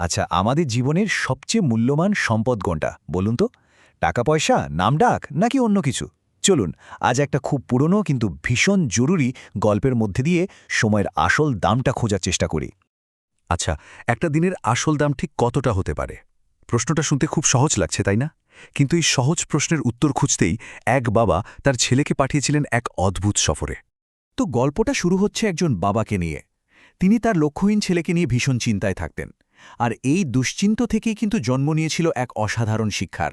আচ্ছা, আমাদের জীবনের সবচেয়ে মূল্যবান সম্পদ কোনটা বলুন তো? টাকা পয়সা, নামডাক নাকি অন্য কিছু? চলুন আজ একটা খুব পুরনো কিন্তু ভীষণ জরুরি গল্পের মধ্যে দিয়ে সময়ের আসল দামটা খোঁজার চেষ্টা করি। আচ্ছা, একটা দিনের আসল দাম ঠিক কতটা হতে পারে? প্রশ্নটা শুনতে খুব সহজ লাগছে, তাই না? কিন্তু এই সহজ প্রশ্নের উত্তর খুঁজতেই এক বাবা তার ছেলেকে পাঠিয়েছিলেন এক অদ্ভুত সফরে। তো গল্পটা শুরু হচ্ছে একজন বাবাকে নিয়ে। তিনি তার লক্ষ্যহীন ছেলেকে নিয়ে ভীষণ চিন্তায় থাকতেন। আর এই দুশ্চিন্ত থেকেই কিন্তু জন্ম নিয়েছিল এক অসাধারণ শিক্ষার।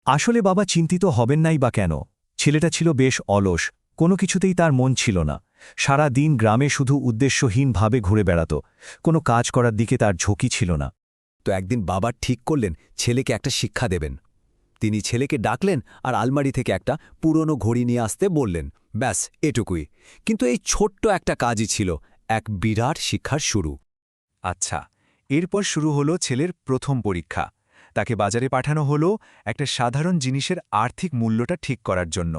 আসলে বাবা চিন্তিত হবেন নাই বা কেন? ছেলেটা ছিল বেশ অলস, কোনো কিছুতেই তার মন ছিল না। সারা দিন গ্রামে শুধু উদ্দেশ্যহীনভাবে ঘুরে বেড়াত, কোনো কাজ করার দিকে তার ঝুঁকি ছিল না। তো একদিন বাবা ঠিক করলেন ছেলেকে একটা শিক্ষা দেবেন। তিনি ছেলেকে ডাকলেন আর আলমারি থেকে একটা পুরনো ঘড়ি নিয়ে আসতে বললেন। ব্যাস, এটুকুই। কিন্তু এই ছোট্ট একটা কাজই ছিল এক বিরাট শিক্ষার শুরু। আচ্ছা, এরপর শুরু হলো ছেলের প্রথম পরীক্ষা। তাকে বাজারে পাঠানো হলো একটা সাধারণ জিনিসের আর্থিক মূল্যটা ঠিক করার জন্য।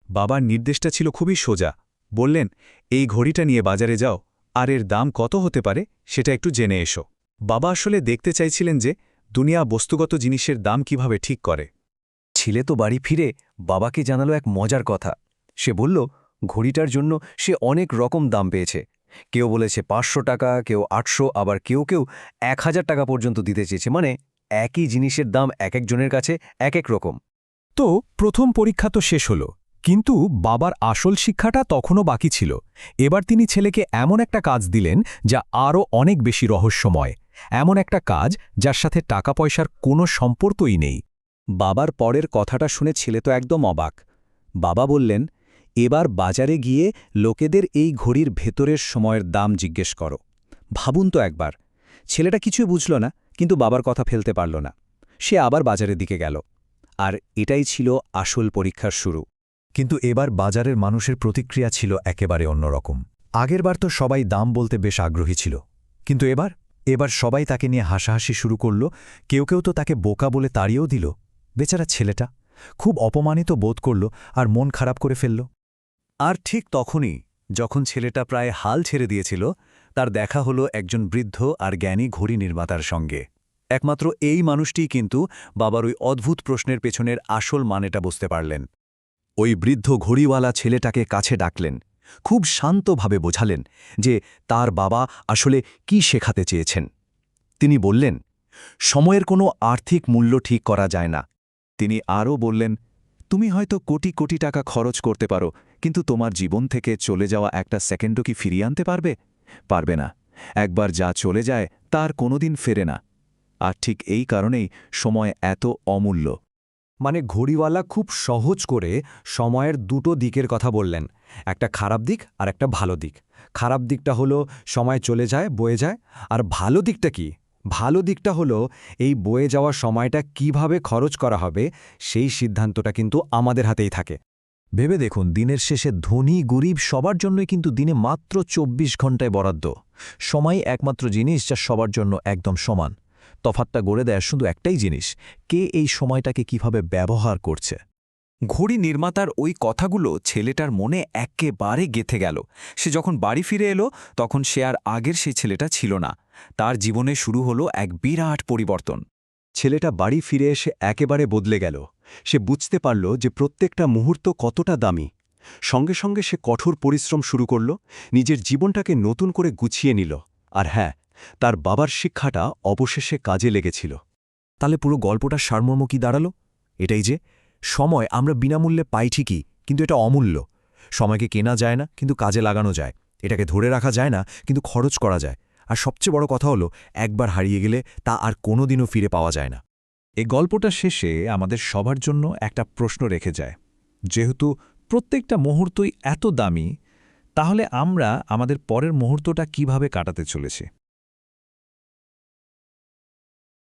বাবার নির্দেশটা ছিল খুবই সোজা। বললেন, এই ঘড়িটা নিয়ে বাজারে যাও, আর এর দাম কত হতে পারে সেটা একটু জেনে এসো। বাবা আসলে দেখতে চাইছিলেন যে দুনিয়া বস্তুগত জিনিসের দাম কিভাবে ঠিক করে। ছেলে তো বাড়ি ফিরে বাবাকে জানালো এক মজার কথা। সে বলল, ঘড়িটার জন্য সে অনেক রকম দাম পেয়েছে। কেউ বলেছে ৫০০ টাকা, কেউ ৮০০, আবার কেউ কেউ ১,০০০ টাকা পর্যন্ত দিতে চেয়েছে। মানে একই জিনিসের দাম এক একজনের কাছে এক এক রকম। তো প্রথম পরীক্ষা তো শেষ হল, কিন্তু বাবার আসল শিক্ষাটা তখনও বাকি ছিল। এবার তিনি ছেলেকে এমন একটা কাজ দিলেন যা আরও অনেক বেশি রহস্যময়, এমন একটা কাজ যার সাথে টাকা পয়সার কোনো সম্পর্কই নেই। বাবার পরের কথাটা শুনে ছেলে তো একদম অবাক। বাবা বললেন, এবার বাজারে গিয়ে লোকেদের এই ঘড়ির ভেতরের সময়ের দাম জিজ্ঞেস করো। ভাবুন তো একবার। ছেলেটা কিছুই বুঝল না, কিন্তু বাবার কথা ফেলতে পারল না। সে আবার বাজারের দিকে গেল। আর এটাই ছিল আসল পরীক্ষার শুরু। কিন্তু এবার বাজারের মানুষের প্রতিক্রিয়া ছিল একেবারে অন্যরকম। আগেরবার তো সবাই দাম বলতে বেশ আগ্রহী ছিল, কিন্তু এবার সবাই তাকে নিয়ে হাসাহাসি শুরু করল। কেউ কেউ তো তাকে বোকা বলে তাড়িয়েও দিল। বেচারা ছেলেটা খুব অপমানিত বোধ করল আর মন খারাপ করে ফেলল। আর ঠিক তখনই, যখন ছেলেটা প্রায় হাল ছেড়ে দিয়েছিল, তার দেখা হলো একজন বৃদ্ধ আর জ্ঞানী ঘড়ি নির্মাতার সঙ্গে। একমাত্র এই মানুষটিই কিন্তু বাবার ওই অদ্ভুত প্রশ্নের পেছনের আসল মানেটা বুঝতে পারলেন। ওই বৃদ্ধ ঘড়িওয়ালা ছেলেটাকে কাছে ডাকলেন, খুব শান্তভাবে বোঝালেন যে তার বাবা আসলে কি শেখাতে চেয়েছেন। তিনি বললেন, সময়ের কোনো আর্থিক মূল্য ঠিক করা যায় না। তিনি আরও বললেন, তুমি হয়তো কোটি কোটি টাকা খরচ করতে পারো, কিন্তু তোমার জীবন থেকে চলে যাওয়া একটা সেকেন্ডও কি ফিরিয়ে আনতে পারবে না। একবার যা চলে যায় তার কোনোদিন ফেরে না। আর ঠিক এই কারণেই সময় এত অমূল্য। মানে ঘড়িওয়ালা খুব সহজ করে সময়ের দুটো দিকের কথা বললেন, একটা খারাপ দিক আর একটা ভালো দিক। খারাপ দিকটা হলো সময় চলে যায়, বয়ে যায়। আর ভালো দিকটা কি? ভালো দিকটা হলো এই বয়ে যাওয়া সময়টা কিভাবে খরচ করা হবে, সেই সিদ্ধান্তটা কিন্তু আমাদের হাতেই থাকে। ভেবে দেখুন, দিনের শেষে ধনী গরিব সবার জন্যই কিন্তু দিনে মাত্র ২৪ ঘণ্টায় বরাদ্দ। সময় একমাত্র জিনিস যা সবার জন্য একদম সমান। তফাৎটা গড়ে দেয় শুধু একটাই জিনিস, কে এই সময়টাকে কিভাবে ব্যবহার করছে। ঘড়ি নির্মাতার ওই কথাগুলো ছেলেটার মনে একেবারে গেঁথে গেল। সে যখন বাড়ি ফিরে এলো, তখন সে আর আগের সেই ছেলেটা ছিল না। তার জীবনে শুরু হলো এক বিরাট পরিবর্তন। ছেলেটা বাড়ি ফিরে এসে একেবারে বদলে গেল। সে বুঝতে পারল যে প্রত্যেকটা মুহূর্ত কতটা দামি। সঙ্গে সঙ্গে সে কঠোর পরিশ্রম শুরু করল, নিজের জীবনটাকে নতুন করে গুছিয়ে নিল। আর হ্যাঁ, তার বাবার শিক্ষাটা অবশেষে কাজে লেগেছিল। তাহলে পুরো গল্পটার সারমর্ম কি দাঁড়ালো? এটাই যে সময় আমরা বিনামূল্যে পাই ঠিকই, কিন্তু এটা অমূল্য। সময়কে কেনা যায় না, কিন্তু কাজে লাগানো যায়। এটাকে ধরে রাখা যায় না, কিন্তু খরচ করা যায়। আর সবচেয়ে বড় কথা হলো, একবার হারিয়ে গেলে তা আর কোনোদিনও ফিরে পাওয়া যায় না। এই গল্পটা শেষে আমাদের সবার জন্য একটা প্রশ্ন রেখে যায়। যেহেতু প্রত্যেকটা মুহূর্তই এত দামি, তাহলে আমরা আমাদের পরের মুহূর্তটা কিভাবে কাটাতে চলেছি?